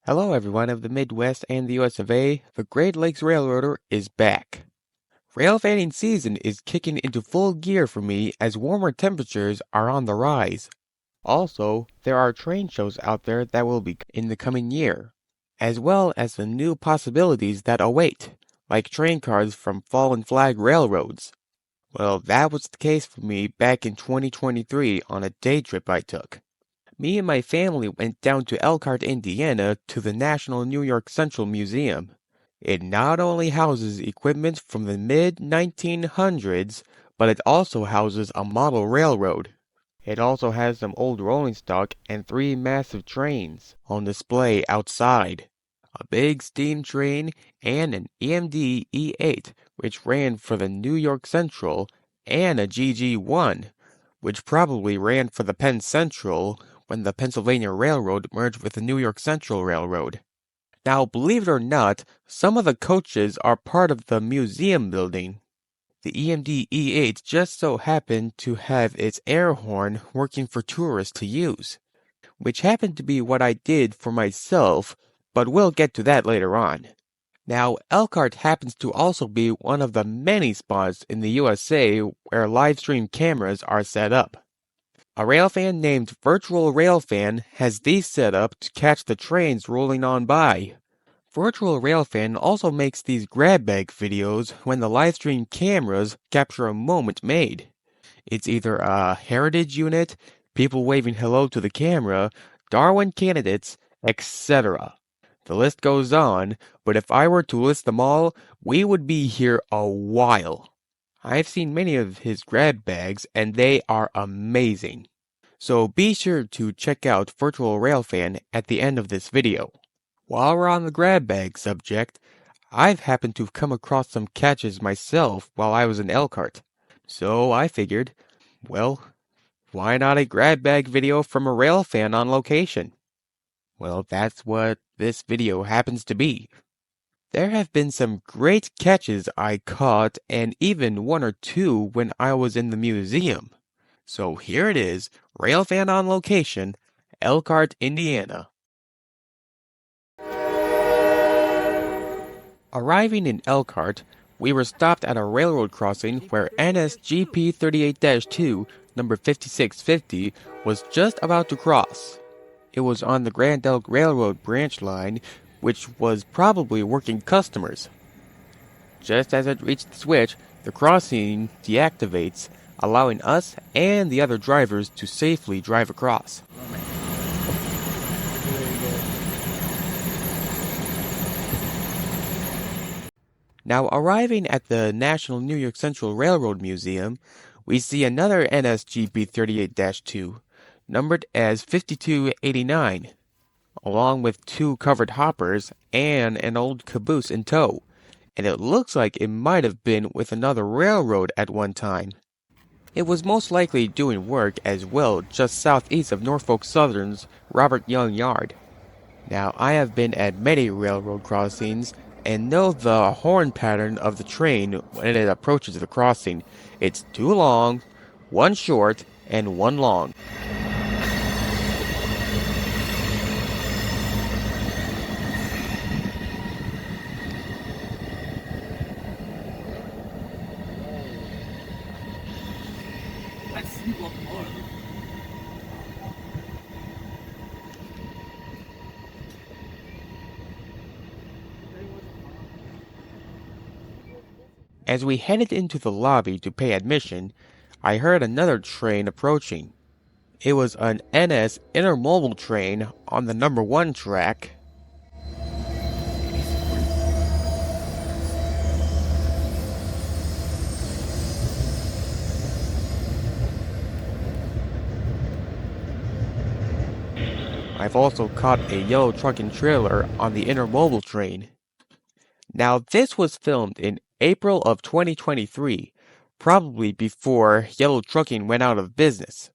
Hello everyone of the Midwest and the US of A. The Great Lakes Railroader is back. Rail fanning season is kicking into full gear for me as warmer temperatures are on the rise. Also, there are train shows out there that will be in the coming year, as well as the new possibilities that await, like train cars from fallen flag railroads. Well, that was the case for me back in 2023 on a day trip I took. Me and my family went down to Elkhart, Indiana to the National New York Central Museum. It not only houses equipment from the mid 1900s, but it also houses a model railroad. It also has some old rolling stock and three massive trains on display outside. A big steam train and an EMD E8, which ran for the New York Central, and a GG1, which probably ran for the Penn Central when the Pennsylvania Railroad merged with the New York Central Railroad. Now, believe it or not, some of the coaches are part of the museum building. The EMD E8 just so happened to have its air horn working for tourists to use, which happened to be what I did for myself, but we'll get to that later on. Now, Elkhart happens to also be one of the many spots in the USA where live stream cameras are set up. A railfan named Virtual Railfan has these set up to catch the trains rolling on by. Virtual Railfan also makes these grab bag videos when the livestream cameras capture a moment made. It's either a heritage unit, people waving hello to the camera, Darwin candidates, etc. The list goes on, but if I were to list them all, we would be here a while. I've seen many of his grab bags and they are amazing. So be sure to check out Virtual Railfan at the end of this video. While we're on the grab bag subject, I've happened to come across some catches myself while I was in Elkhart. So I figured, well, why not a grab bag video from a railfan on location? Well, that's what this video happens to be. There have been some great catches I caught and even one or two when I was in the museum. So here it is, Railfan on location, Elkhart, Indiana. Arriving in Elkhart, we were stopped at a railroad crossing where NSGP 38-2, number 5650, was just about to cross. It was on the Grand Elk Railroad branch line, which was probably working customers. Just as it reached the switch, the crossing deactivates, allowing us and the other drivers to safely drive across. Now, arriving at the National New York Central Railroad Museum, we see another NSGP 38-2, numbered as 5289, along with two covered hoppers and an old caboose in tow, and it looks like it might have been with another railroad at one time. It was most likely doing work as well just southeast of Norfolk Southern's Robert Young Yard. Now, I have been at many railroad crossings and know the horn pattern of the train when it approaches the crossing. It's two long, one short, and one long. As we headed into the lobby to pay admission, I heard another train approaching. It was an NS intermodal train on the number 1 track. I've also caught a yellow truck and trailer on the intermodal train. Now this was filmed in April of 2023, probably before yellow trucking went out of business.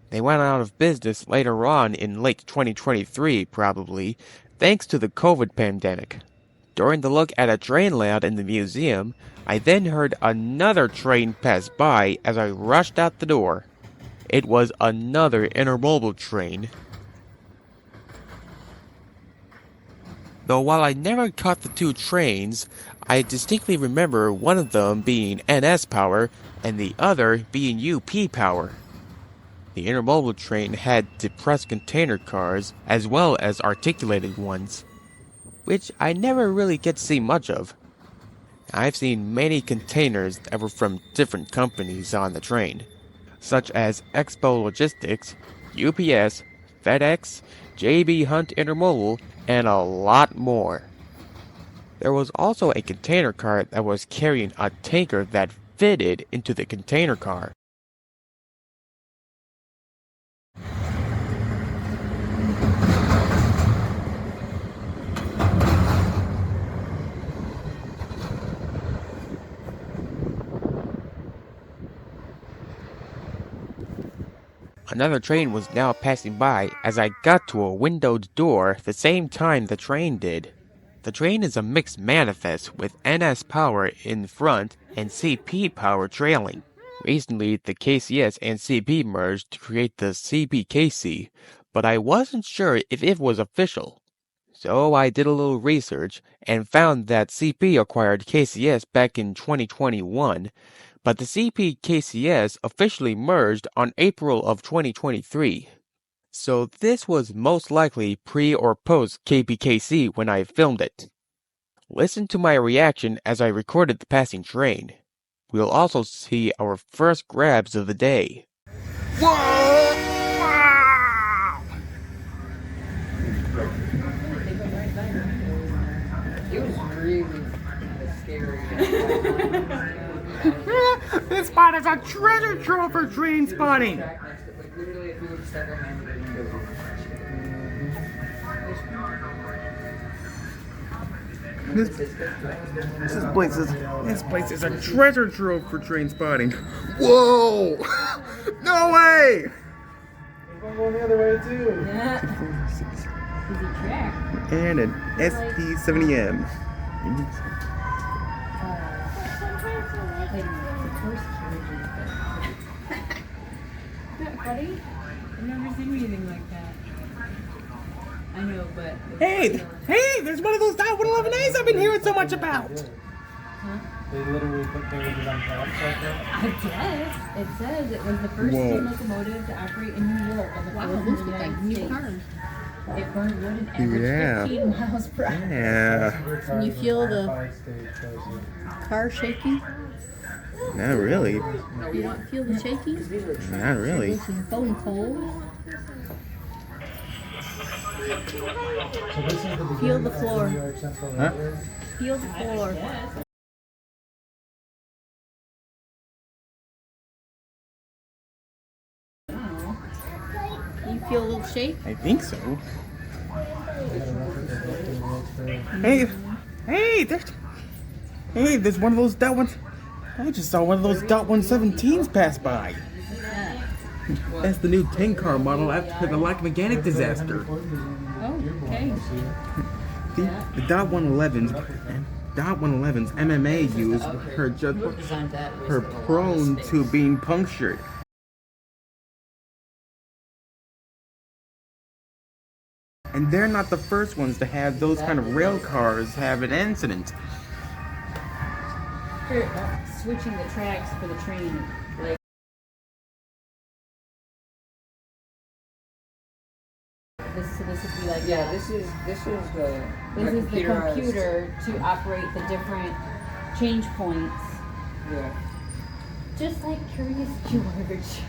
They went out of business later on in late 2023 probably, thanks to the COVID pandemic. During the look at a train layout in the museum, I then heard another train pass by as I rushed out the door. It was another intermodal train. Though while I never caught the two trains, I distinctly remember one of them being NS power and the other being UP power. The intermodal train had depressed container cars as well as articulated ones, which I never really get to see much of. I've seen many containers that were from different companies on the train, such as Expo Logistics, UPS, FedEx, JB Hunt Intermodal, and a lot more. There was also a container car that was carrying a tanker that fitted into the container car. Another train was now passing by as I got to a windowed door the same time the train did. The train is a mixed manifest with NS power in front and CP power trailing. Recently, the KCS and CP merged to create the CPKC, but I wasn't sure if it was official. So I did a little research and found that CP acquired KCS back in 2021, but the CP-KCS officially merged on April of 2023. So this was most likely pre or post KPKC when I filmed it. Listen to my reaction as I recorded the passing train. We'll also see our first grabs of the day. Whoa! It was really scary. This spot is a treasure trove for train spotting. This place is a treasure trove for train spotting. Whoa! No way! I'm going the other way too. And an SD70M. Buddy? I've never seen anything like that. I know, but... Hey, there's one of those .111As I've been hearing so much about. Huh? They literally put carriages on tracks like that. I guess. It says it was the first steam locomotive to operate in New York. Wow, those look like new cars. It burned wood an average 15 miles per hour. Yeah. Can you feel the car shaking? Not really. You don't feel the shaking? Not really. It's bone cold. So this is the Feel beginning the of floor. New York Central Huh? Railroad. Feel the floor. You feel a little shake? I think so. There's one of those dot ones. I just saw one of those .117s pass by. That's the new 10 car model after the Lock Mechanic disaster. Oh, okay. The .111s MMA use are prone to being punctured. And they're not the first ones to have those kind of rail cars have an incident. Switching the tracks for the train. Like, so this would be like This is the computer to operate the different change points. Yeah. Just like Curious George.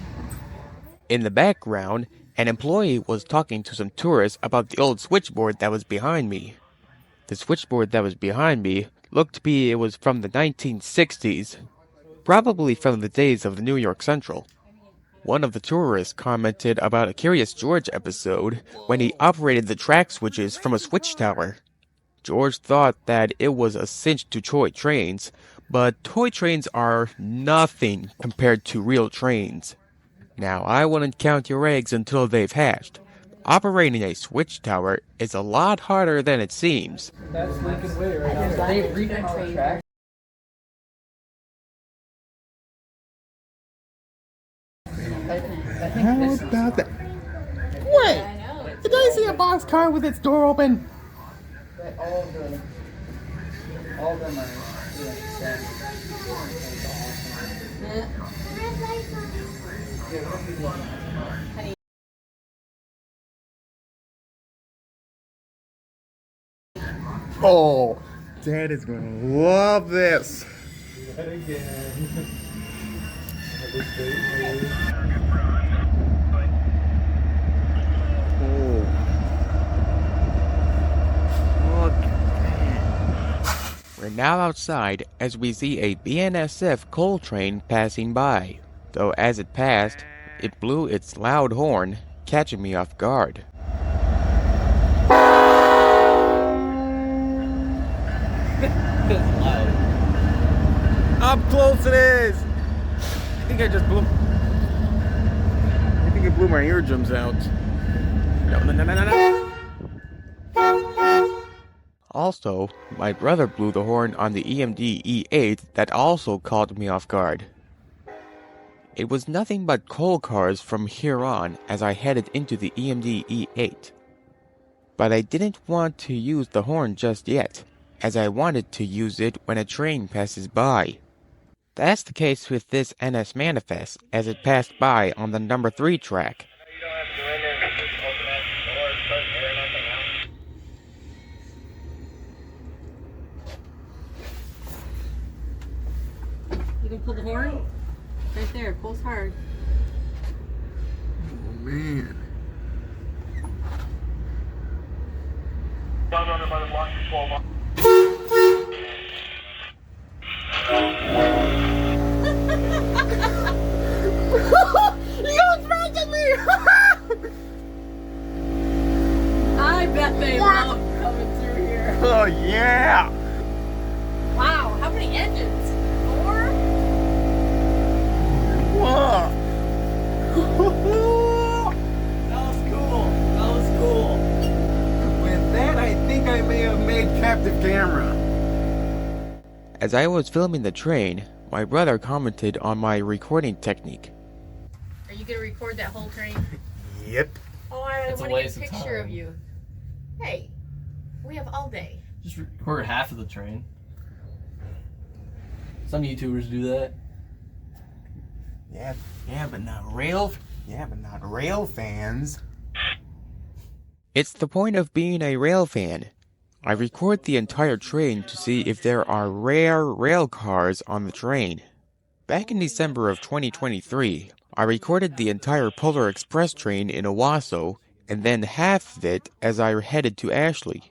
In the background, an employee was talking to some tourists about the old switchboard that was behind me. The switchboard that was behind me looked to be it was from the 1960s, probably from the days of the New York Central. One of the tourists commented about a Curious George episode when he operated the track switches from a switch tower. George thought that it was a cinch to toy trains, but toy trains are nothing compared to real trains. Now, I wouldn't count your eggs until they've hatched. Operating a switch tower is a lot harder than it seems. That's Lincoln Way right now. They redone the track. How about that? Wait! Did I see a boxcar with its door open? But all of them are, set. It's awesome. Oh, Dad is gonna love this. Yet again. Oh. Look at that. We're now outside as we see a BNSF coal train passing by, though as it passed, it blew its loud horn, catching me off guard. Up close it is. I think it blew my eardrums out. No. Also, my brother blew the horn on the EMD E8 that also caught me off guard. It was nothing but coal cars from here on as I headed into the EMD E8. But I didn't want to use the horn just yet, as I wanted to use it when a train passes by. That's the case with this NS Manifest as it passed by on the number 3 track. You can pull the horn? Right there, pulls hard. Oh man. I bet they love coming through here. Oh yeah. Wow, how many engines? 4? Whoa. That was cool. With that, I think I may have made captive camera. As I was filming the train, my brother commented on my recording technique. Are you gonna record that whole train? Yep. Oh, I It's a want to get waste a of picture of time. you. Hey, we have all day. Just record half of the train. Some YouTubers do that. Yeah, but not rail fans. It's the point of being a rail fan. I record the entire train to see if there are rare rail cars on the train. Back in December of 2023, I recorded the entire Polar Express train in Owasso and then half of it as I headed to Ashley.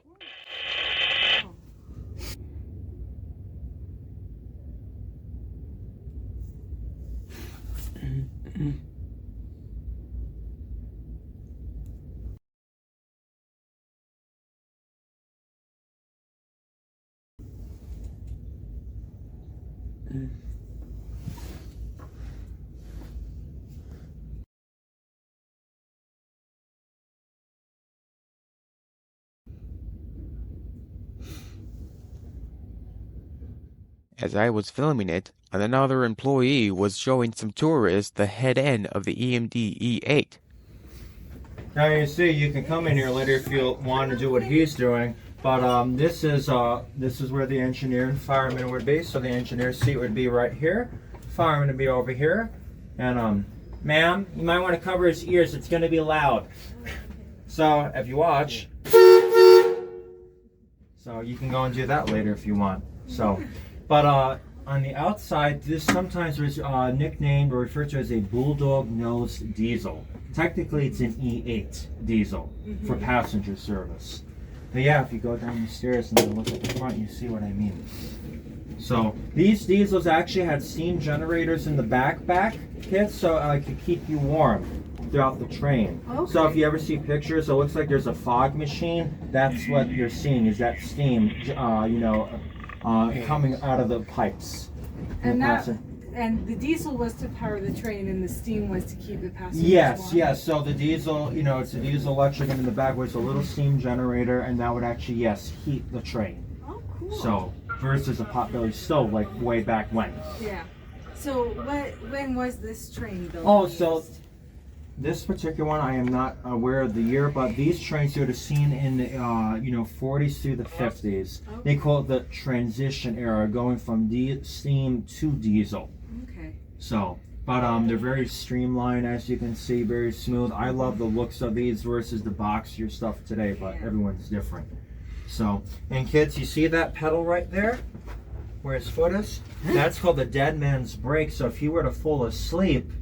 As I was filming it, another employee was showing some tourists the head end of the EMD E8. Now you see, you can come in here later if you want to do what he's doing. But this is where the engineer and fireman would be. So the engineer's seat would be right here. Fireman would be over here. And ma'am, you might want to cover his ears. It's going to be loud. So if you watch, so you can go and do that later if you want. So, but on the outside, this sometimes was nicknamed or referred to as a bulldog nose diesel. Technically, it's an E8 diesel for passenger service. But yeah, if you go down the stairs and then look at the front, you see what I mean. So these diesels actually had steam generators in the back kits, so it could keep you warm throughout the train. Okay. So if you ever see pictures, it looks like there's a fog machine. That's what you're seeing, is that steam, coming out of the pipes. And the diesel was to power the train, and the steam was to keep the passengers warm. Yes. So the diesel, it's a diesel electric, and in the back was a little steam generator, and that would actually, heat the train. Oh, cool. So versus a potbelly stove, like way back when. Yeah. So when was this train built? Oh, so This particular one, I am not aware of the year, but these trains you would have seen in the 40s through the 50s. They call it the transition era, going from steam to diesel. Okay. So, but they're very streamlined, as you can see, very smooth. I love the looks of these versus the boxier stuff today, but everyone's different. So, and kids, you see that pedal right there, where his foot is? That's called the dead man's brake. So if he were to fall asleep,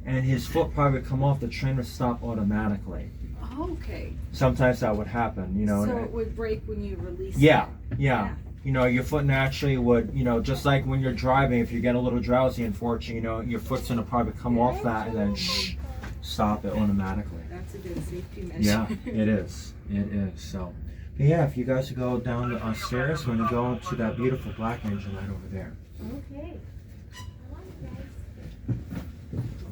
and his foot probably would come off, the train would stop automatically. Okay. Sometimes that would happen, you know. So it would break when you release yeah, it. yeah. You know, your foot naturally would, you know, just like when you're driving, if you get a little drowsy, unfortunately, you know, your foot's gonna probably come off that and then stop it automatically. That's a good safety measure. Yeah, it is. It is. So, but yeah, if you guys go down the stairs, we're gonna go to that beautiful black engine right over there. Okay.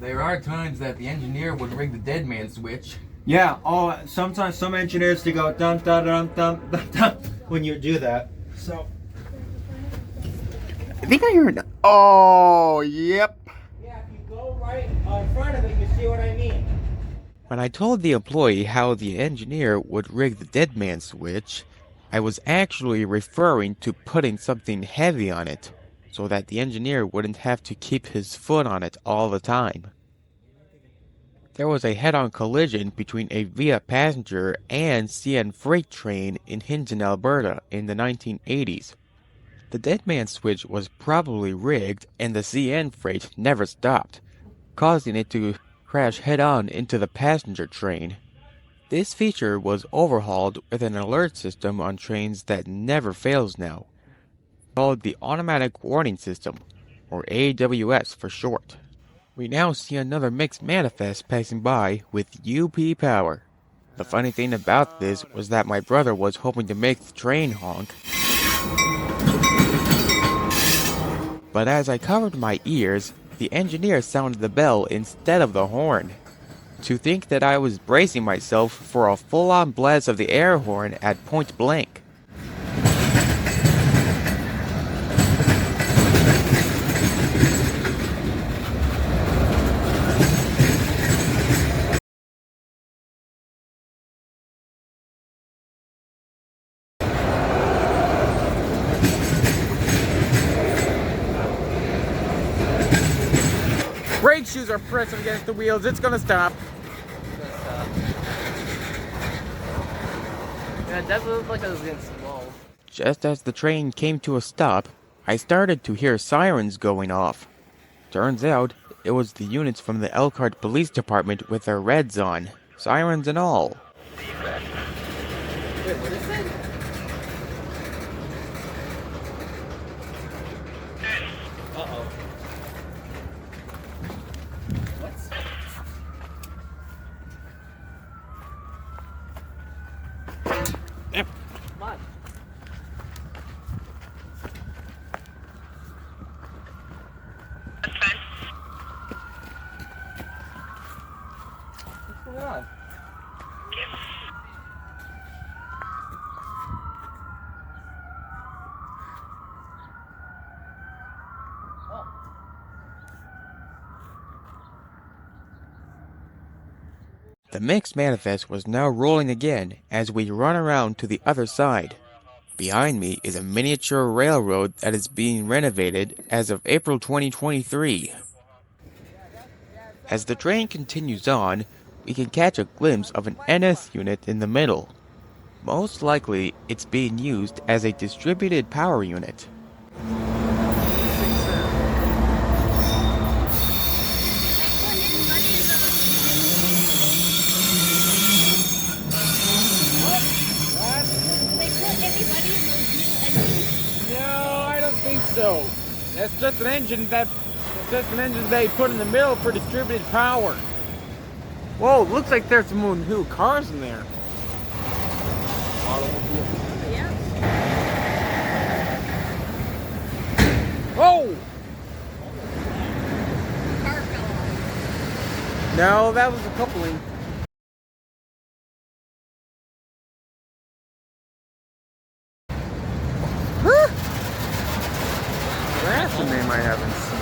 There are times that the engineer would rig the dead man switch. Yeah. Oh, sometimes some engineers they go dum dum dum dum dum dum when you do that. So. I think I heard. Oh, yep. Yeah, if you go right in front of it, you see what I mean. When I told the employee how the engineer would rig the dead man switch, I was actually referring to putting something heavy on it, so that the engineer wouldn't have to keep his foot on it all the time. There was a head-on collision between a Via passenger and CN freight train in Hinton, Alberta in the 1980s. The dead man switch was probably rigged and the CN freight never stopped, causing it to crash head-on into the passenger train. This feature was overhauled with an alert system on trains that never fails now, called the Automatic Warning System, or AWS for short. We now see another mixed manifest passing by with UP power. The funny thing about this was that my brother was hoping to make the train honk, but as I covered my ears, the engineer sounded the bell instead of the horn. To think that I was bracing myself for a full-on blast of the air horn at point blank. Brake shoes are pressing against the wheels. It's gonna stop. Yeah, it definitely looked like I was getting slow. Just as the train came to a stop, I started to hear sirens going off. Turns out, it was the units from the Elkhart Police Department with their reds on, sirens and all. Wait, what is it? Uh-oh. What's... Yep. Come on. What's going on? The mixed manifest was now rolling again as we run around to the other side. Behind me is a miniature railroad that is being renovated as of April 2023. As the train continues on, we can catch a glimpse of an NS unit in the middle. Most likely, it's being used as a distributed power unit. No, I don't think so. That's just an engine they put in the middle for distributed power. Whoa, looks like there's some new cars in there. Yeah. Whoa! Car fell off. No, that was a coupling. That's a name I haven't seen.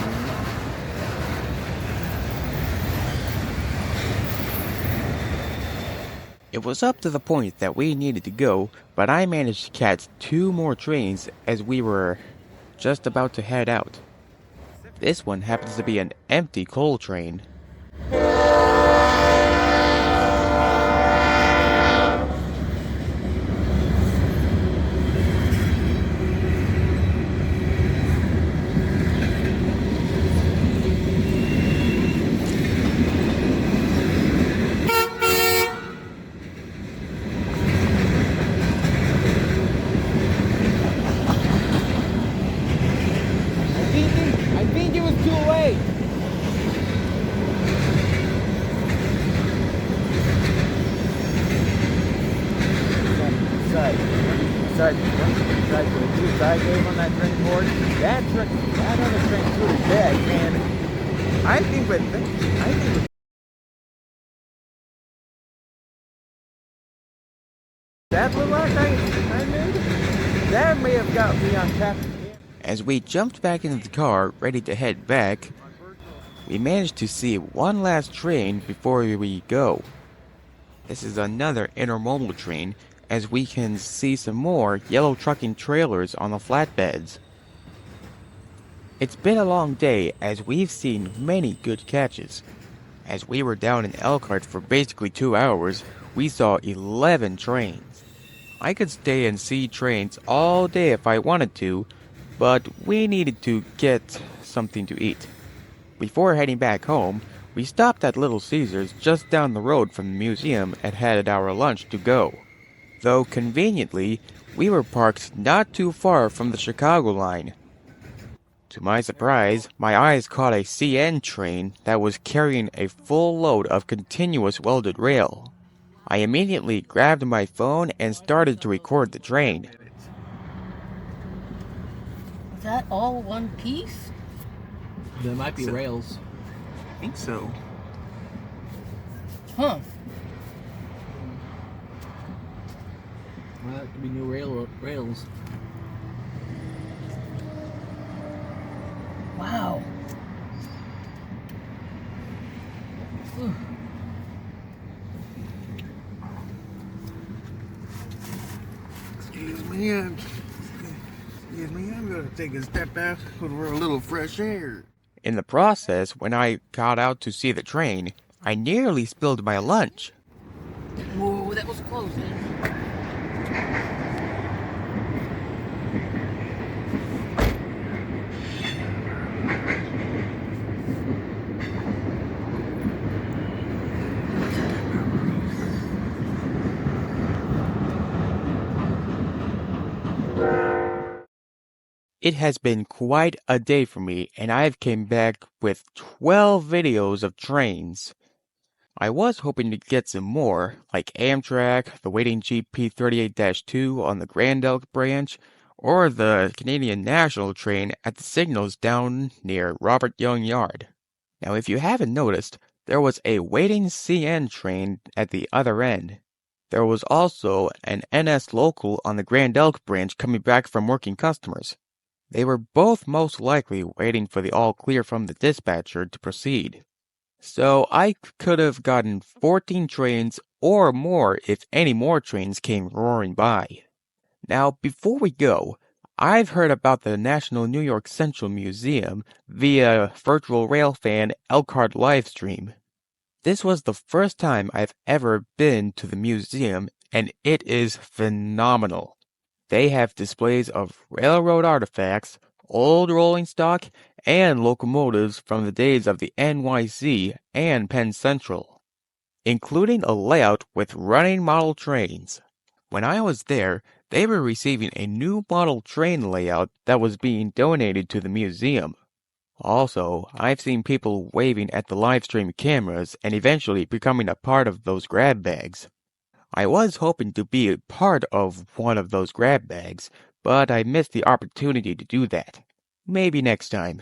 It was up to the point that we needed to go, but I managed to catch 2 more trains as we were just about to head out. This one happens to be an empty coal train. I think it was too late. Side game on that train board. That other train's really bad, man. I think with that little act I made, that may have got me on captain. As we jumped back into the car, ready to head back, we managed to see one last train before we go. This is another intermodal train, as we can see some more yellow trucking trailers on the flatbeds. It's been a long day, as we've seen many good catches. As we were down in Elkhart for basically 2 hours, we saw 11 trains. I could stay and see trains all day if I wanted to, but we needed to get something to eat. Before heading back home, we stopped at Little Caesars just down the road from the museum and had our lunch to go. Though conveniently, we were parked not too far from the Chicago line. To my surprise, my eyes caught a CN train that was carrying a full load of continuous welded rail. I immediately grabbed my phone and started to record the train. Is that all one piece? There might be rails. I think so. Huh. Well, that could be new rails. Wow. Whew. Excuse me, I'm gonna take a step out for a little fresh air. In the process, when I got out to see the train, I nearly spilled my lunch. Whoa, that was close. It has been quite a day for me, and I've came back with 12 videos of trains. I was hoping to get some more, like Amtrak, the waiting GP 38-2 on the Grand Elk branch, or the Canadian National train at the signals down near Robert Young Yard. Now, if you haven't noticed, there was a waiting CN train at the other end. There was also an NS local on the Grand Elk branch coming back from working customers. They were both most likely waiting for the all clear from the dispatcher to proceed. So I could have gotten 14 trains or more if any more trains came roaring by. Now, before we go, I've heard about the National New York Central Museum via virtual Railfan Elkhart livestream. This was the first time I've ever been to the museum, and it is phenomenal. They have displays of railroad artifacts, old rolling stock, and locomotives from the days of the NYC and Penn Central, including a layout with running model trains. When I was there, they were receiving a new model train layout that was being donated to the museum. Also, I've seen people waving at the livestream cameras and eventually becoming a part of those grab bags. I was hoping to be a part of one of those grab bags, but I missed the opportunity to do that. Maybe next time.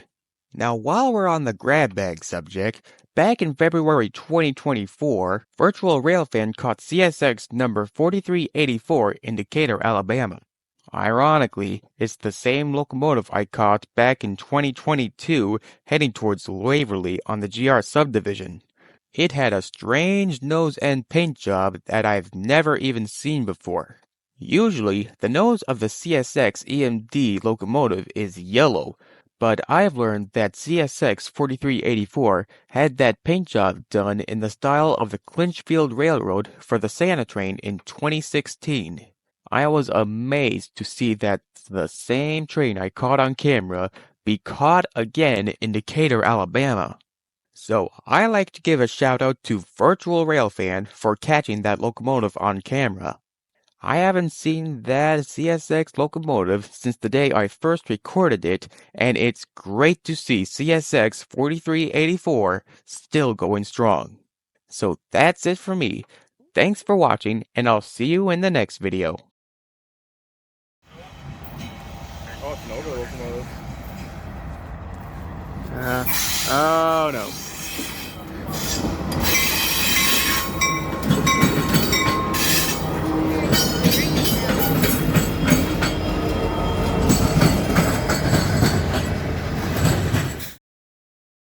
Now, while we're on the grab bag subject, back in February 2024, Virtual Railfan caught CSX number 4384 in Decatur, Alabama. Ironically, it's the same locomotive I caught back in 2022 heading towards Waverly on the GR subdivision. It had a strange nose and paint job that I've never even seen before. Usually, the nose of the CSX EMD locomotive is yellow, but I've learned that CSX 4384 had that paint job done in the style of the Clinchfield Railroad for the Santa train in 2016. I was amazed to see that the same train I caught on camera be caught again in Decatur, Alabama. So I like to give a shout out to Virtual Railfan for catching that locomotive on camera. I haven't seen that CSX locomotive since the day I first recorded it, and it's great to see CSX 4384 still going strong. So that's it for me. Thanks for watching, and I'll see you in the next video. Oh, it's an older locomotive. Oh no.